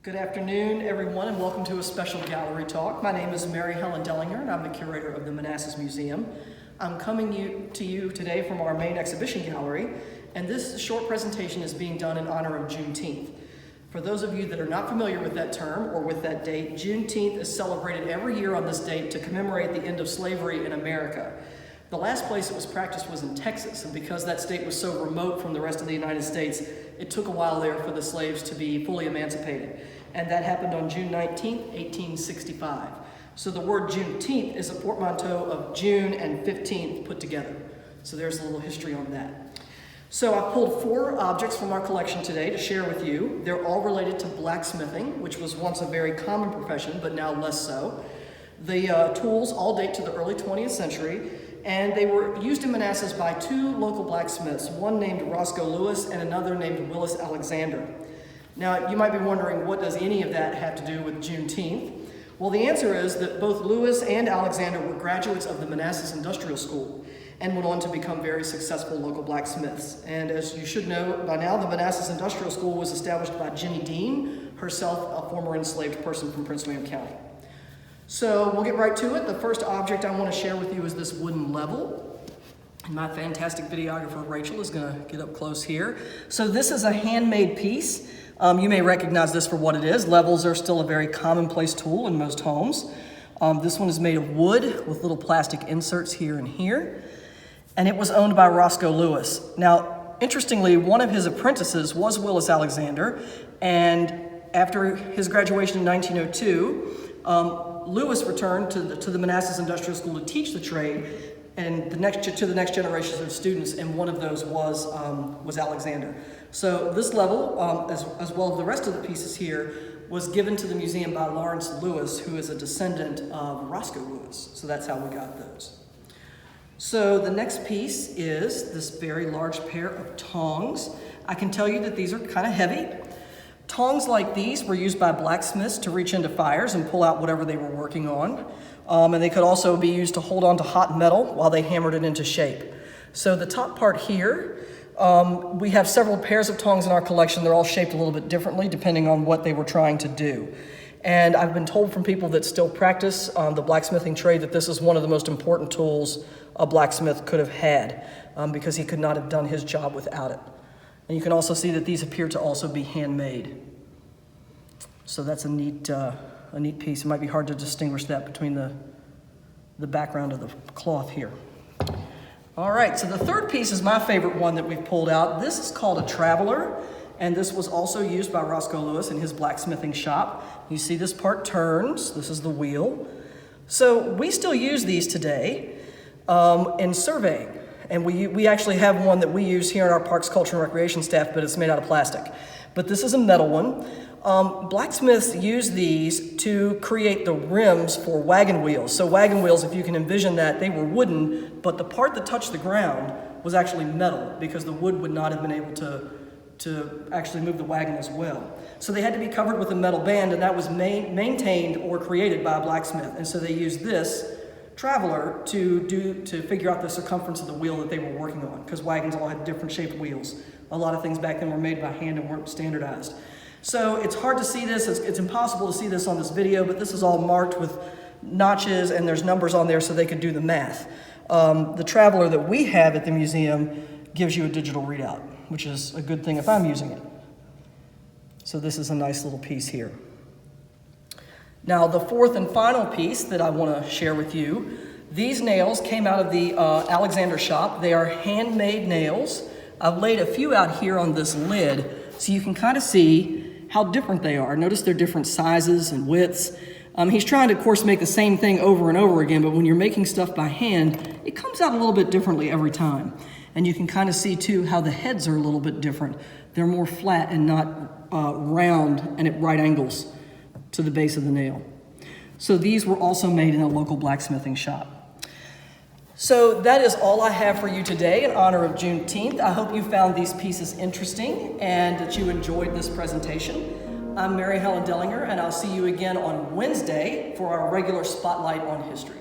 Good afternoon, everyone, and welcome to a special gallery talk. My name is Mary Helen Dellinger, and I'm the curator of the Manassas Museum. I'm coming to you today from our main exhibition gallery, and this short presentation is being done in honor of Juneteenth. For those of you that are not familiar with that term or with that date, Juneteenth is celebrated every year on this date to commemorate the end of slavery in America. The last place it was practiced was in Texas, and because that state was so remote from the rest of the United States, it took a while there for the slaves to be fully emancipated. And that happened on June 19, 1865. So the word Juneteenth is a portmanteau of June and 15th put together. So there's a little history on that. So I pulled 4 objects from our collection today to share with you. They're all related to blacksmithing, which was once a very common profession, but now less so. The tools all date to the early 20th century, and they were used in Manassas by 2 local blacksmiths, one named Roscoe Lewis and another named Willis Alexander. Now, you might be wondering, what does any of that have to do with Juneteenth? Well, the answer is that both Lewis and Alexander were graduates of the Manassas Industrial School and went on to become very successful local blacksmiths. And as you should know by now, the Manassas Industrial School was established by Jenny Dean, herself a former enslaved person from Prince William County. So we'll get right to it. The first object I want to share with you is this wooden level. And my fantastic videographer, Rachel, is going to get up close here. So this is a handmade piece. You may recognize this for what it is. Levels are still a very commonplace tool in most homes. This one is made of wood with little plastic inserts here and here. And it was owned by Roscoe Lewis. Now, interestingly, one of his apprentices was Willis Alexander. And after his graduation in 1902, Lewis returned to the Manassas Industrial School to teach the trade and to the next generations of students, and one of those was Alexander. So this level, as well as the rest of the pieces here, was given to the museum by Lawrence Lewis, who is a descendant of Roscoe Lewis. So that's how we got those. So the next piece is this very large pair of tongs. I can tell you that these are kind of heavy. Tongs like these were used by blacksmiths to reach into fires and pull out whatever they were working on. And they could also be used to hold on to hot metal while they hammered it into shape. So the top part here, we have several pairs of tongs in our collection. They're all shaped a little bit differently depending on what they were trying to do. And I've been told from people that still practice the blacksmithing trade that this is one of the most important tools a blacksmith could have had because he could not have done his job without it. And you can also see that these appear to also be handmade. So that's a neat piece. It might be hard to distinguish that between the background of the cloth here. All right, so the third piece is my favorite one that we've pulled out. This is called a traveler, and this was also used by Roscoe Lewis in his blacksmithing shop. You see this part turns. This is the wheel. So we still use these today in surveying. And we actually have one that we use here in our Parks, Culture, and Recreation staff, but it's made out of plastic. But this is a metal one. Blacksmiths use these to create the rims for wagon wheels. So wagon wheels, if you can envision that, they were wooden, but the part that touched the ground was actually metal because the wood would not have been able to actually move the wagon as well. So they had to be covered with a metal band, and that was maintained or created by a blacksmith. And so they used this traveler to figure out the circumference of the wheel that they were working on, because wagons all had different shaped wheels. A lot of things back then were made by hand and weren't standardized. So it's hard to see this, it's impossible to see this on this video, but this is all marked with notches and there's numbers on there so they could do the math. The traveler that we have at the museum gives you a digital readout, which is a good thing if I'm using it. So this is a nice little piece here. Now, the fourth and final piece that I want to share with you, these nails came out of the Alexander shop. They are handmade nails. I've laid a few out here on this lid so you can kind of see how different they are. Notice they're different sizes and widths. He's trying to, of course, make the same thing over and over again, but when you're making stuff by hand, it comes out a little bit differently every time. And you can kind of see, too, how the heads are a little bit different. They're more flat and not round and at right angles to the base of the nail. So these were also made in a local blacksmithing shop. So that is all I have for you today in honor of Juneteenth. I hope you found these pieces interesting and that you enjoyed this presentation. I'm Mary Helen Dellinger, and I'll see you again on Wednesday for our regular Spotlight on History.